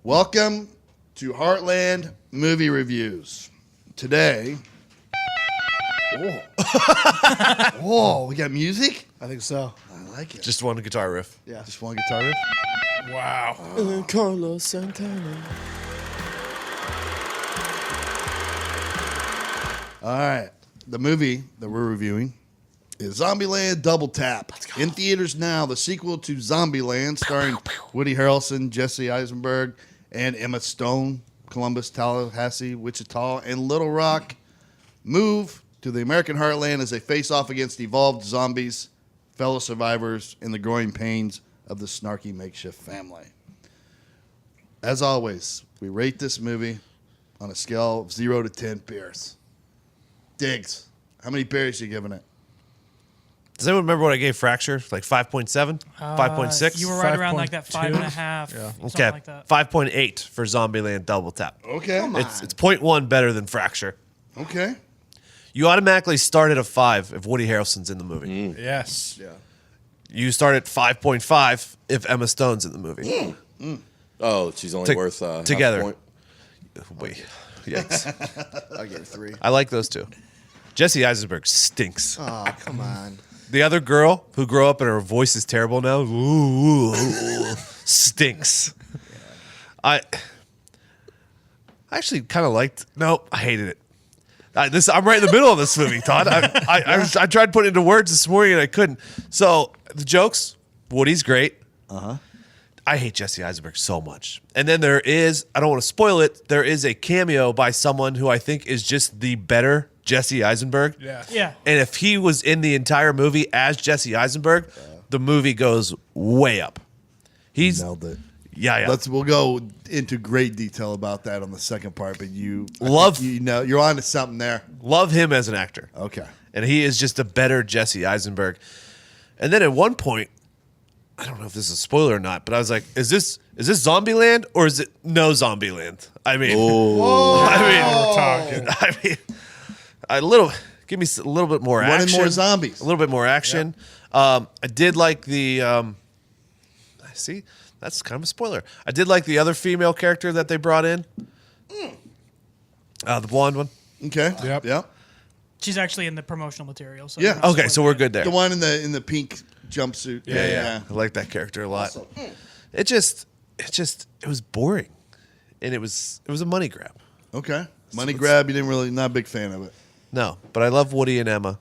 Welcome to Heartland Movie Reviews. Today... Whoa, we got music? I think so. I like it. Just one guitar riff. Yeah. Just one guitar riff? Wow. Carlos Santana. All right. The movie that we're reviewing is Zombieland Double Tap. In theaters now, the sequel to Zombieland, starring Woody Harrelson, Jesse Eisenberg, and Emma Stone. Columbus, Tallahassee, Wichita, and Little Rock move to the American heartland as they face off against evolved zombies, fellow survivors, and the growing pains of the snarky makeshift family. As always, we rate this movie on a scale of 0 to 10 beers. Diggs, how many beers are you giving it? Does anyone remember what I gave Fracture? Like 5.7? 5.6? You were right around like that 5.2. 5.5. Yeah. Something Okay. like that. 5.8 for Zombieland Double Tap. Okay. It's 0.1 better than Fracture. Okay. You automatically start at a 5 if Woody Harrelson's in the movie. Yes. Yeah. You start at 5.5 if Emma Stone's in the movie. Oh, she's only worth together. half a point. Wait. Yikes. I give it 3. I like those two. Jesse Eisenberg stinks. Oh, come on. The other girl who grew up and her voice is terrible now, stinks. I actually kind of liked. No, I hated it. I'm right in the middle of this movie, Todd. I tried putting it into words this morning and I couldn't. So the jokes, Woody's great. I hate Jesse Eisenberg so much. And then there is, I don't want to spoil it, there is a cameo by someone who I think is just the better Jesse Eisenberg. Yeah. Yeah. And if he was in the entire movie as Jesse Eisenberg, the movie goes way up. He's Nailed it. yeah. We'll go into great detail about that on the second part, but Love- you're on to something there. Love him as an actor. Okay. And he is just a better Jesse Eisenberg. And then at one point, I don't know if this is a spoiler or not, but I was like, is this Zombieland or is it no Zombieland? I mean, We're talking. give me a little bit more Wanted action. more zombies. A little bit more action. I did like the, see, that's kind of a spoiler. I did like the other female character that they brought in. The blonde one. Okay. Yep. Yep. She's actually in the promotional material. So Yeah. we're not Okay, so spoiling we're it. good there. The one in the pink jumpsuit. Yeah. I like that character a lot. It was boring. And it was a money grab. Okay. Money grab. Not a big fan of it. No, but I love Woody and Emma.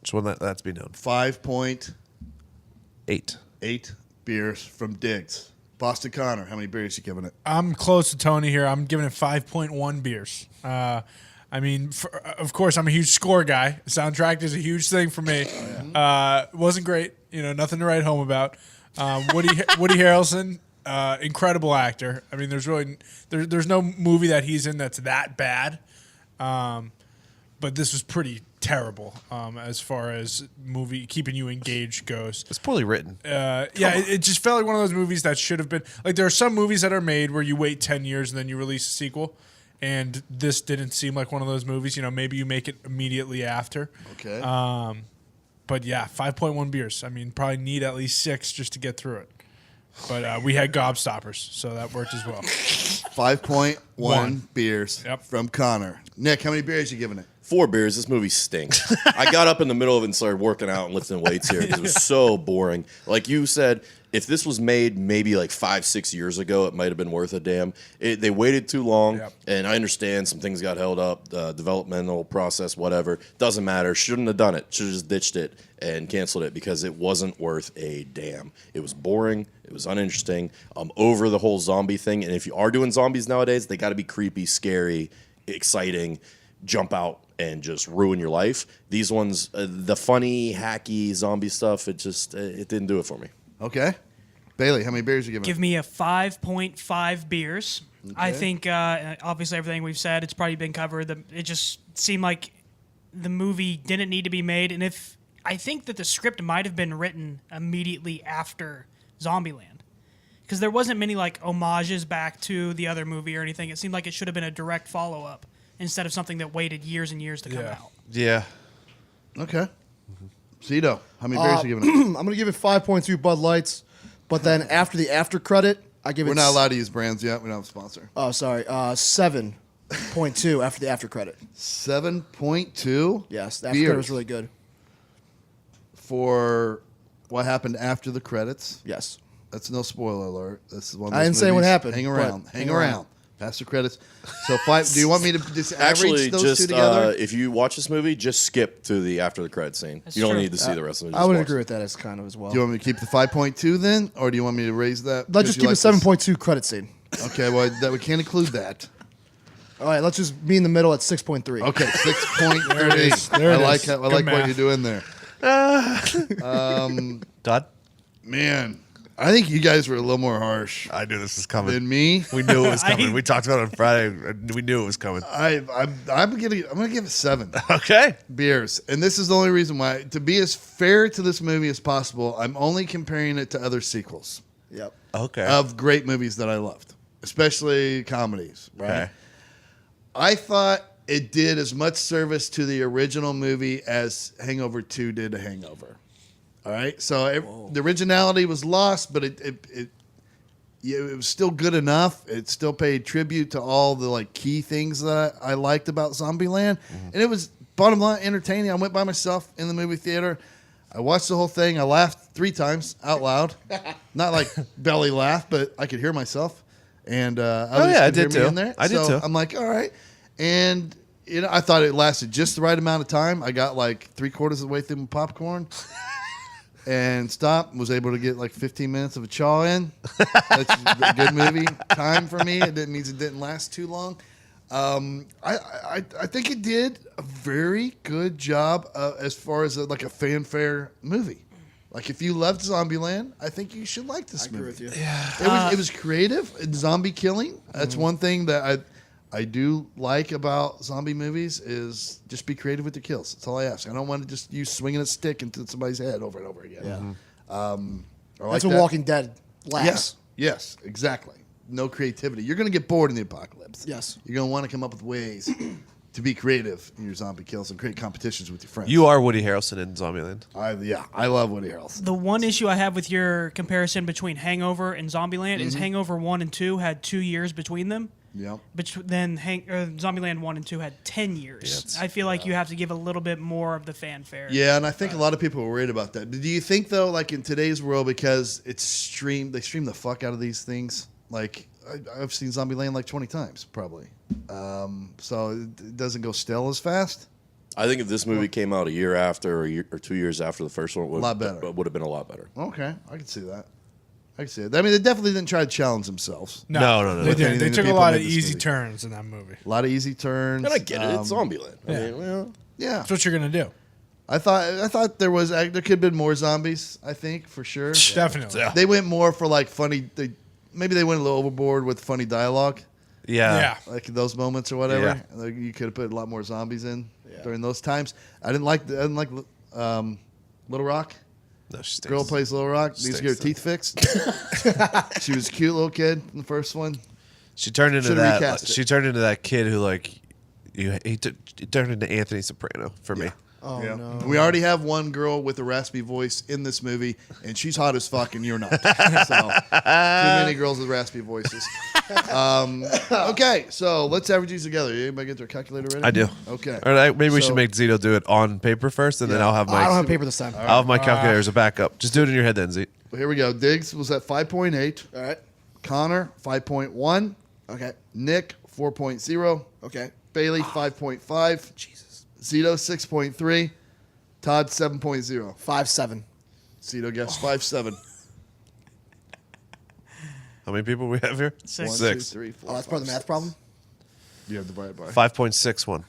Just want that to be known. 5.8 8. beers from Diggs. Boston Connor, how many beers you giving it? I'm close to Tony here. I'm giving it 5.1 beers. I mean, of course, I'm a huge score guy. Soundtrack is a huge thing for me. Wasn't great. Nothing to write home about. Woody Harrelson, incredible actor. I mean, there's no movie that he's in that's that bad. But this was pretty terrible as far as movie keeping you engaged goes. It's poorly written. It just felt like one of those movies that should have been like there are some movies that are made where you wait 10 years and then you release a sequel, and this didn't seem like one of those movies. Maybe you make it immediately after. Okay. But yeah, 5.1 beers. I mean, probably need at least 6 just to get through it. But we had gobstoppers, so that worked as well. 5.1 beers from Connor. Nick, how many beers you giving it? 4 beers. This movie stinks. I got up in the middle of it and started working out and lifting weights here because it was so boring. Like you said, if this was made maybe like 5-6 years ago, it might have been worth a damn. They waited too long, and I understand some things got held up, developmental process, whatever. Doesn't matter. Shouldn't have done it. Should have just ditched it and canceled it because it wasn't worth a damn. It was boring. It was uninteresting. I'm over the whole zombie thing, and if you are doing zombies nowadays, they got to be creepy, scary, exciting, jump out and just ruin your life. These ones, the funny, hacky zombie stuff, it didn't do it for me. Okay. Bailey, how many beers you giving Give it? me a 5.5 beers. I think, obviously, everything we've said, it's probably been covered. It just seemed like the movie didn't need to be made. And I think that the script might have been written immediately after Zombieland. Because there wasn't many, homages back to the other movie or anything. It seemed like it should have been a direct follow-up instead of something that waited years and years to come out. Yeah. Okay. Cito, how many beers you giving it? I'm going to give it 5.2 Bud Lights, but then after the after credit, I give it. We're not allowed to use brands yet. We don't have a sponsor. Oh, sorry. 7.2 after the after credit. 7.2. Yes, the after credit was really good. For what happened after the credits. Yes. That's no spoiler alert. This is one of those I didn't say what movies. happened, Hang but around. hang around. Past the credits. So do you want me to just average Actually, those just two together? if you watch this movie, just skip to the after the credit scene. That's you don't true. need to see the rest of it. I would agree with that as kind of as well. Do you want me to keep the 5.2 then, or do you want me to raise that? Let's just keep a 7.2 credit scene. Okay, well we can't include that. All right, let's just be in the middle at 6.3. Okay, 6.3. There it I is. like Good what math. you're doing there. Todd? Man, I think you guys were a little more harsh I knew this was coming. than me. We knew it was coming. We talked about it on Friday. We knew it was coming. I'm gonna give it 7 Okay. beers, and this is the only reason why. To be as fair to this movie as possible, I'm only comparing it to other sequels Yep. Okay. of great movies that I loved, especially comedies. Right? Okay. I thought it did as much service to the original movie as Hangover 2 did to Hangover. All right, so the originality was lost, but it was still good enough. It still paid tribute to all the like key things that I liked about Zombieland, and it was bottom line entertaining. I went by myself in the movie theater. I watched the whole thing. I laughed 3 times out loud, not like belly laugh, but I could hear myself. And others yeah, I could hear did me too. in there. I did So too. I'm like, all right, and I thought it lasted just the right amount of time. I got like 3/4 of the way through my popcorn. And stopped. Was able to get like 15 minutes of a chaw in. That's a good movie time for me. It means it didn't last too long. I think it did a very good job as far as like a fanfare movie. Like if you loved Zombieland, I think you should like this movie. I agree with you. It was creative in zombie killing. That's one thing that I do like about zombie movies is just be creative with your kills. That's all I ask. I don't want to just use swinging a stick into somebody's head over and over again. Yeah. I like That's what that. Walking Dead lacks. Yes, exactly. No creativity. You're going to get bored in the apocalypse. Yes. You're going to want to come up with ways to be creative in your zombie kills and create competitions with your friends. You are Woody Harrelson in Zombieland. I love Woody Harrelson. The one issue I have with your comparison between Hangover and Zombieland is Hangover 1 and 2 had 2 years between them. Yep. Then Zombieland 1 and 2 had 10 years. I feel like you have to give a little bit more of the fanfare. Yeah, and I think a lot of people were worried about that. Do you think though, like in today's world, because it's streamed, they stream the fuck out of these things. Like I've seen Zombieland like 20 times, probably. So it doesn't go stale as fast. I think if this movie came out a year after or 2 years after the first one, A lot better. It would have been a lot better. Okay, I can see that. I can see it. I mean, they definitely didn't try to challenge themselves. No. They With did. anything They that took a people lot made of this easy movie. turns in that movie. A lot of easy turns. And I get it. It's Zombieland. I mean, well, Yeah, That's what you're gonna do. I thought there could have been more zombies. I think for sure. Definitely. Yeah. They went more for like funny. Maybe they went a little overboard with funny dialogue, Yeah. like those moments or whatever. Yeah. Like you could have put a lot more zombies in during those times. I didn't like Little Rock. No, she stinks. Girl plays Little Rock. Needs to get her teeth fixed. She was a cute little kid in the first one. She turned into Should've that. recast it. She turned into that kid who like he turned into Anthony Soprano for me. Oh, Yeah. no. We already have one girl with a raspy voice in this movie, and she's hot as fuck, and you're not. So, too many girls with raspy voices. Okay, so let's average these together. Anybody get their calculator ready? I do. Okay. All right, maybe we So- should make Zito do it on paper first, and then Yeah. I'll have I don't my have paper this time. I'll have my calculator as a backup. Just do it in your head then, Zito. Well, here we go. Diggs was at 5.8. All right. Connor, 5.1. Okay. Nick, 4.0. Okay. Bailey, 5.5. Jesus. Zito, 6.3. Todd, 7.0. 5.7. Zito guessed 5.7. How many people we have here? Six. 1, 2, Six. 3, 4. Oh, that's part of the math problem? You have divided by. 5.61.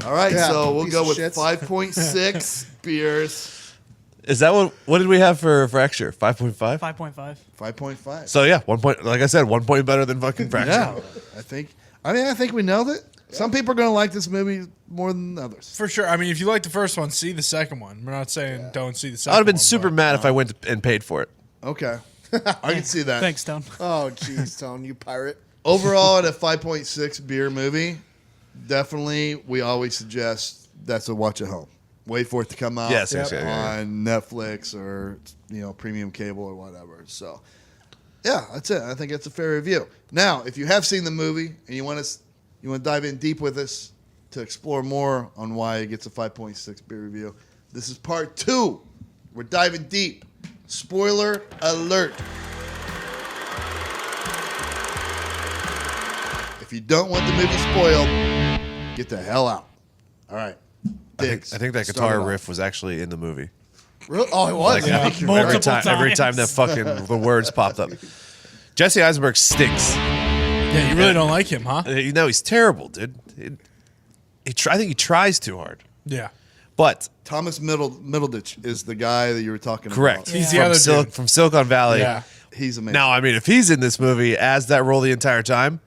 All right, Yeah, so we'll piece go of with shits. 5.6 beers. Is that what did we have for fracture? 5.5. 5.5. 5.5. So yeah, 1 point. Like I said, 1 point better than fucking fracture. Yeah, I think we nailed it. Some people are going to like this movie more than others. For sure. I mean, if you like the first one, see the second one. We're not saying don't see the I second would have been one, super but- mad if I went and paid for it. Okay. I can see that. Thanks, Tone. Oh, jeez, Tone, you pirate. Overall, at a 5.6 beer movie, definitely we always suggest that's a watch at home. wait for it to come out Yes, yeah. on Netflix or premium cable or whatever. So, yeah, that's it. I think it's a fair review. Now, if you have seen the movie and you want to dive in deep with us to explore more on why it gets a 5.6 beer review, this is part 2. We're diving deep. Spoiler alert. If you don't want the movie spoiled, get the hell out. All right. I think that guitar riff was actually in the movie. Really? Oh, it was. Every time that fucking the words popped up. Jesse Eisenberg stinks. Yeah, you really don't like him, huh? He's terrible, dude. I think he tries too hard. Yeah. But Thomas Middleditch is the guy that you were talking correct. about. He's the other dude. From Silicon Valley. Yeah. He's amazing. Now, I mean, if he's in this movie as that role the entire time,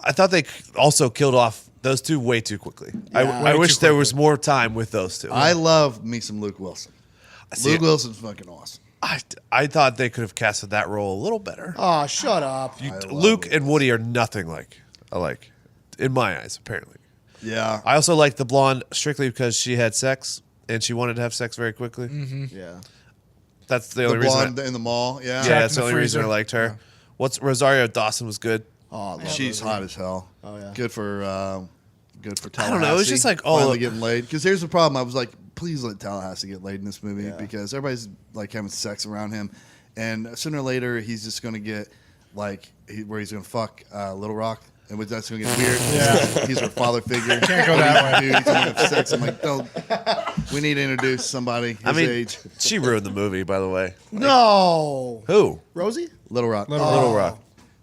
I thought they also killed off those two way too quickly. I wish there was more time with those two. I love me some Luke Wilson. Luke Wilson's fucking awesome. I thought they could have casted that role a little better. Oh, shut up. Luke and Woody are nothing alike, in my eyes, apparently. Yeah. I also like the blonde strictly because she had sex and she wanted to have sex very quickly. Mm-hmm. Yeah. That's the The only reason. blonde in the mall. Yeah. Yeah, that's in the the only reason I freezer. liked her. Rosario Dawson was good. Oh, I love She's Rosie. hot as hell. Oh, yeah. Good for Tallahassee. I don't know, it was just like, oh, finally getting laid. Because here's the problem. I was like, please let Tallahassee get laid in this movie Yeah. because everybody's like having sex around him, and sooner or later he's just going to get like where he's going to fuck Little Rock. And that's going to get weird. Yeah. He's her father figure. Can't go that way. Dude, he's going to have sex. I'm like, don't. We need to introduce somebody his age. She ruined the movie, by the way. No. Who? Rosie? Little Rock. Little Rock.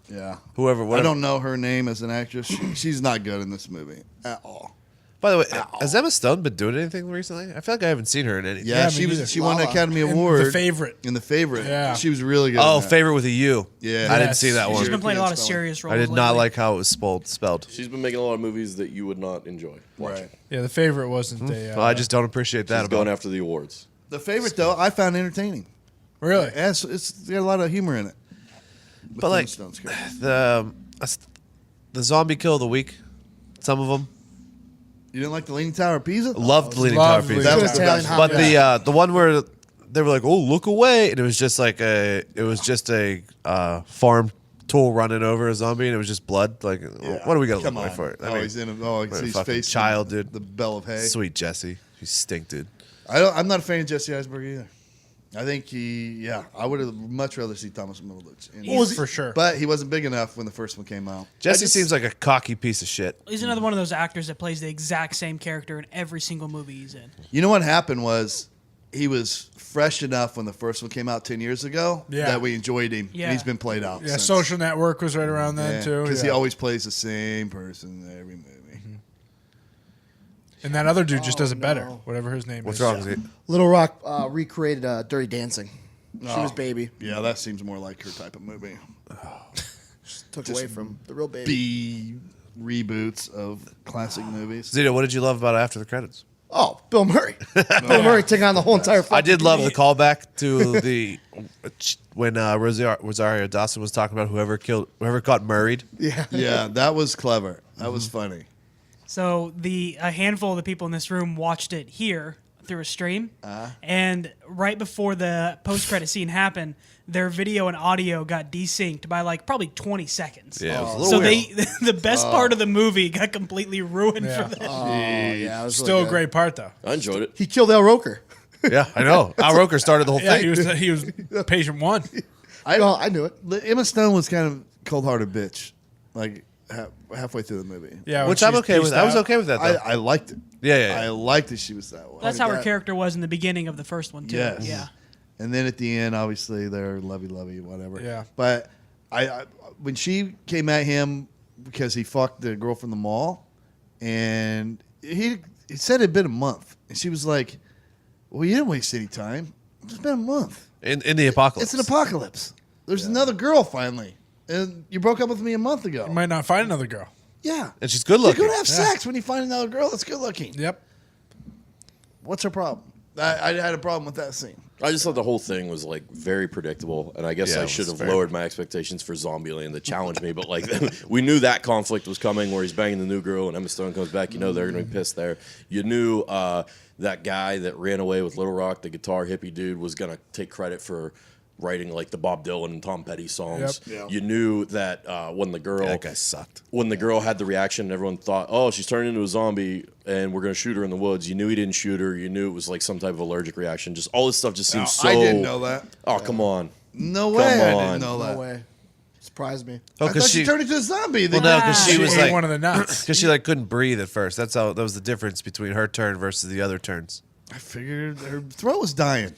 Yeah. Whoever. I Whatever. don't know her name as an actress. She's not good in this movie at all. By the way, has Emma Stone been doing anything recently? I feel like I haven't seen her in anything. Yeah, me she neither. won an Lala. Academy In Award. The Favorite. In The Favorite. Yeah. She was really good. Oh, in that. Favorite with a U. Yeah. I didn't Yes. see that She's one. been playing a lot of European serious roles. I did not lately. like how it was spelled. She's been making a lot of movies that you would not enjoy watching. Right. Yeah, The Favorite wasn't a... Well, I just don't appreciate that She's about going it. after the awards. The Favorite, though, I found entertaining. Really? Yeah, it's got a lot of humor in it. But like Stone's good. the zombie kill of the week, some of them You didn't like the Leaning Tower of Pisa? loved Leaning Tower Lovely. Pizza. That was the Italian best. hot But the one where they were like, "Oh, look away," and it was just a farm tool running over a zombie, and it was just blood. Like, what are we gonna Come look on. away for it? I Oh, mean, he's in a, what a he's fucking facing child, dude. the bell of hay. Sweet Jesse, you stink, dude. I'm not a fan of Jesse Eisenberg either. I think I would have much rather see Thomas Middleditch. For sure. But he wasn't big enough when the first one came out. Jesse seems like a cocky piece of shit. He's another one of those actors that plays the exact same character in every single movie he's in. You know what happened was he was fresh enough when the first one came out 10 years ago that we enjoyed him. Yeah. And he's been played out Yeah, since. Social Network was right around then, too. Because Yeah. he always plays the same person in every movie. And that other dude just does it better, no. whatever his name What's is. wrong with it? Little Rock recreated Dirty Dancing. She was Oh. Baby. Yeah, that seems more like her type of movie. Took away from the real Baby. B reboots of classic movies. Zito, what did you love about After the Credits? Oh, Bill Murray. Bill Murray taking on the whole entire I did fucking love movie. the callback to the when Rosario Dawson was talking about whoever got Murrayed. Yeah. Yeah, that was clever. That was funny. So a handful of the people in this room watched it here through a stream, and right before the post-credit scene happened, their video and audio got desynced by like probably 20 seconds. Yeah, it was a little So weird. the best part of the movie got completely ruined Yeah. for them. Oh, yeah. It was Still really a great part, though. I enjoyed it. He killed Al Roker. Yeah, I know. Al Roker started the whole Yeah, thing. he was patient one. I knew it. Emma Stone was kind of cold-hearted bitch, like halfway through the movie. Yeah, when Which I'm she's okay with. pieced I was out. okay with that, though. I liked it. Yeah. I liked that she was that way. That's how her that. character was in the beginning of the first one too. Yes. Yeah. And then at the end, obviously, they're lovey-lovey, whatever. Yeah. But I when she came at him because he fucked the girl from the mall, and he said it'd been a month, and she was like, "Well, you didn't waste any time. It's been a month. in the apocalypse. It's an apocalypse. There's another girl finally, and you broke up with me a month ago. You might not find another girl. Yeah, And she's good you're looking. gonna have sex when you find another girl that's good looking. Yep. What's her problem? I had a problem with that scene. I just thought the whole thing was like very predictable, and I guess Yeah, I it should was have very- lowered my expectations for Zombieland to challenge me. But like, we knew that conflict was coming, where he's banging the new girl, and Emma Stone comes back. You know they're gonna be pissed there. You knew that guy that ran away with Little Rock, the guitar hippie dude, was gonna take credit for writing like the Bob Dylan and Tom Petty songs. Yep. You knew that when the girl That guy sucked. when the girl had the reaction, everyone thought, "Oh, she's turned into a zombie, and we're gonna shoot her in the woods." You knew he didn't shoot her. You knew it was like some type of allergic reaction. Just all this stuff just seems so. I didn't know that. Oh, come on. No way. I on. didn't know that. No way. Surprised me. Oh, I thought she turned into a zombie. Well, no, because she was ate like one of the nuts. because she like couldn't breathe at first. That was the difference between her turn versus the other turns. I figured her throat was dying.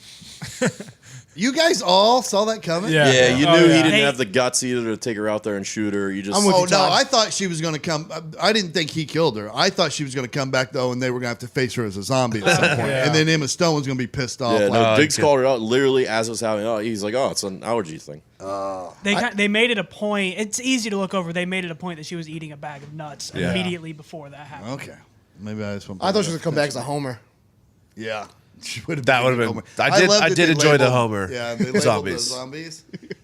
You guys all saw that coming? Yeah. Yeah, you Oh, knew yeah. he didn't Hey. have the guts either to take her out there and shoot her. You just I'm with Oh, you, no, Todd. I thought she was going to come. I didn't think he killed her. I thought she was going to come back, though, and they were going to have to face her as a zombie at some point. Yeah. And then Emma Stone was going to be pissed off. Yeah, like, no, Diggs okay. called her out literally as it was happening. Oh, he's like, "Oh, it's an allergy thing." They made it a point. It's easy to look over. They made it a point that she was eating a bag of nuts Yeah. immediately before that happened. okay. Maybe I just want I thought she was gonna come back as a homer. Yeah. She would have That been would have Homer. been. I love that did they enjoy the labeled- Homer. Yeah, they labeled zombies. the zombies.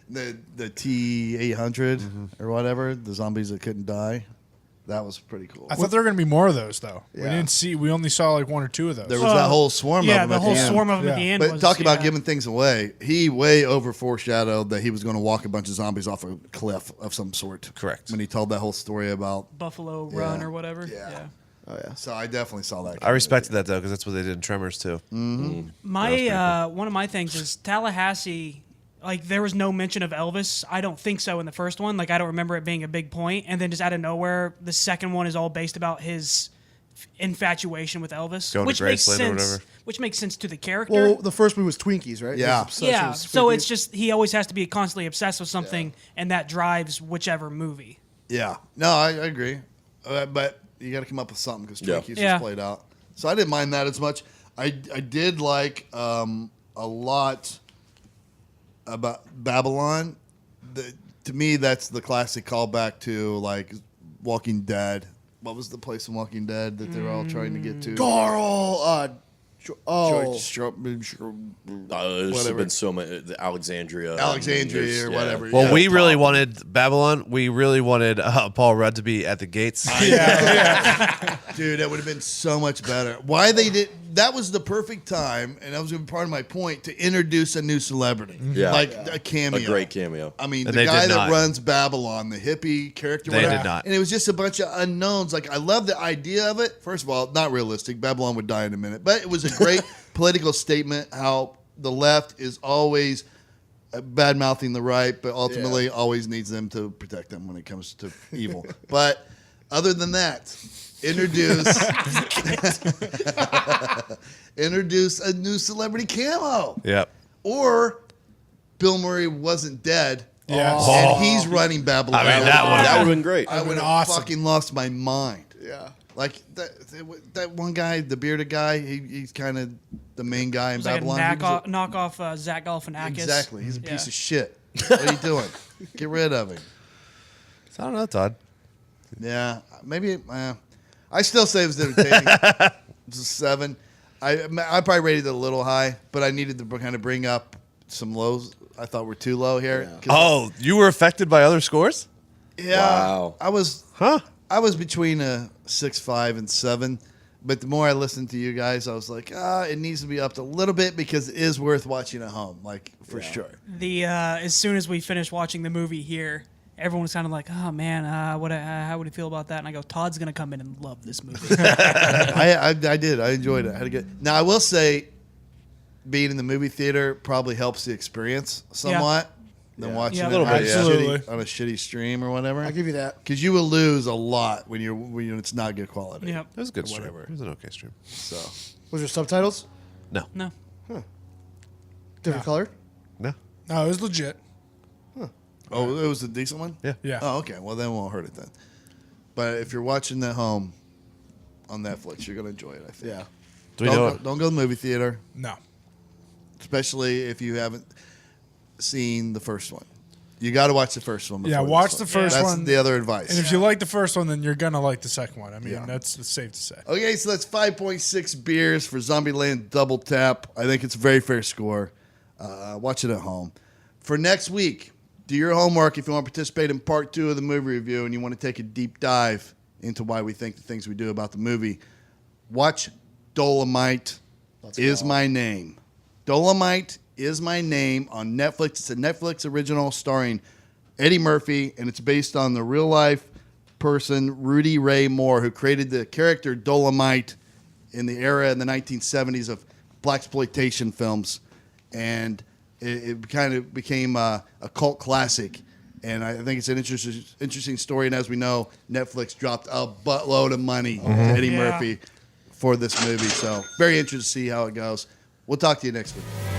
The T-800 or whatever, the zombies that couldn't die. That was pretty cool. I thought there were going to be more of those, though. Yeah. We only saw like one or two of those. There was that whole swarm Yeah, of them the at whole the end. swarm of them at Yeah. the end. But was, talk about yeah. giving things away. He way over foreshadowed that he was going to walk a bunch of zombies off a cliff of some sort. Correct. When he told that whole story about. Buffalo Run Yeah. or whatever. Yeah. Oh yeah. So I definitely saw that. I respected that though because that's what they did in Tremors too. My one of my things is Tallahassee. Like there was no mention of Elvis. I don't think so in the first one. Like I don't remember it being a big point. And then just out of nowhere, the second one is all based about his infatuation with Elvis, Going to which makes Graceland or sense. whatever. Which makes sense to the character. Well, the first movie was Twinkies, right? Yeah. His obsession yeah. was So Twinkies. it's just he always has to be constantly obsessed with something, and that drives whichever movie. Yeah. No, I agree. But you got to come up with something because Yeah. Twinkies Yeah. just played out. So I didn't mind that as much. I did like a lot about Babylon. To me, that's the classic callback to like Walking Dead. What was the place in Walking Dead that they're all trying to get to? Carl. There's Whatever. been so many Alexandria, Alexandria or whatever. Well, Yeah. we really wanted Babylon. We really wanted Paul Rudd to be at the gates. Dude, that would have been so much better. Why they did that was the perfect time, and that was gonna be part of my point, to introduce a new celebrity. Yeah. Like a cameo. a great cameo. I mean, And the they guy did that not. runs Babylon, the hippie character. They whatever. did not. And it was just a bunch of unknowns. Like, I love the idea of it. First of all, not realistic. Babylon would die in a minute. But it was a great political statement how the left is always bad-mouthing the right, but ultimately always needs them to protect them when it comes to evil. But other than that, introduce a new celebrity camo. Yep. Or Bill Murray wasn't dead. Yes. And he's running Babylon. I mean, that would That would have been great. I would have awesome. fucking lost my mind. Yeah. Like that one guy, the bearded guy, he's kind of the main guy in It's like a Babylon. He was knockoff Zach Galifianakis. exactly. He's a piece Yeah. of shit. What are you doing? Get rid of him. I don't know, Todd. Yeah, maybe. I still say it was entertaining. It was a 7. I probably rated it a little high, but I needed to kind of bring up some lows I thought were too low here. 'Cause- Oh, you were affected by other scores? yeah. Wow. I was between a 6.5 and 7, but the more I listened to you guys, I was like, it needs to be upped a little bit because it is worth watching at home, like for sure. The as soon as we finished watching the movie here, everyone was kind of like, "Oh man, how would you feel about that?" And I go, "Todd's gonna come in and love this movie." I did. I enjoyed it. I had a good. Now I will say, being in the movie theater probably helps the experience somewhat than watching Yeah. it A little on, bit, yeah. Absolutely. on a shitty stream or whatever. I'll give you that. Because you will lose a lot when it's not good quality. Yep. It was a good Or stream. whatever. It was an okay stream. So Was there subtitles? No. No. Different color? No. No, it was legit. it was a decent one. Yeah. Yeah. Oh, okay. Well, then we won't hurt it then. But if you're watching at home on Netflix, you're gonna enjoy it. I think. Yeah. Do we know Don't go to the movie theater, No. especially if you haven't seen the first one. You got to watch the first one. Yeah, before watch this the one. first That's one. the other advice. And if you like the first one, then you're going to like the second one. I mean, Yeah. that's safe to say. Okay, so that's 5.6 beers for Zombieland Double Tap. I think it's a very fair score. Watch it at home. For next week, do your homework if you want to participate in part 2 of the movie review and you want to take a deep dive into why we think the things we do about the movie. Watch Dolomite Is My Name. Dolomite Is My Name on Netflix. It's a Netflix original starring Eddie Murphy, and it's based on the real-life person Rudy Ray Moore, who created the character Dolomite in the era in the 1970s of blaxploitation films. And it kind of became a cult classic. And I think it's an interesting story. And as we know, Netflix dropped a buttload of money to Eddie Murphy for this movie. So very interested to see how it goes. We'll talk to you next week.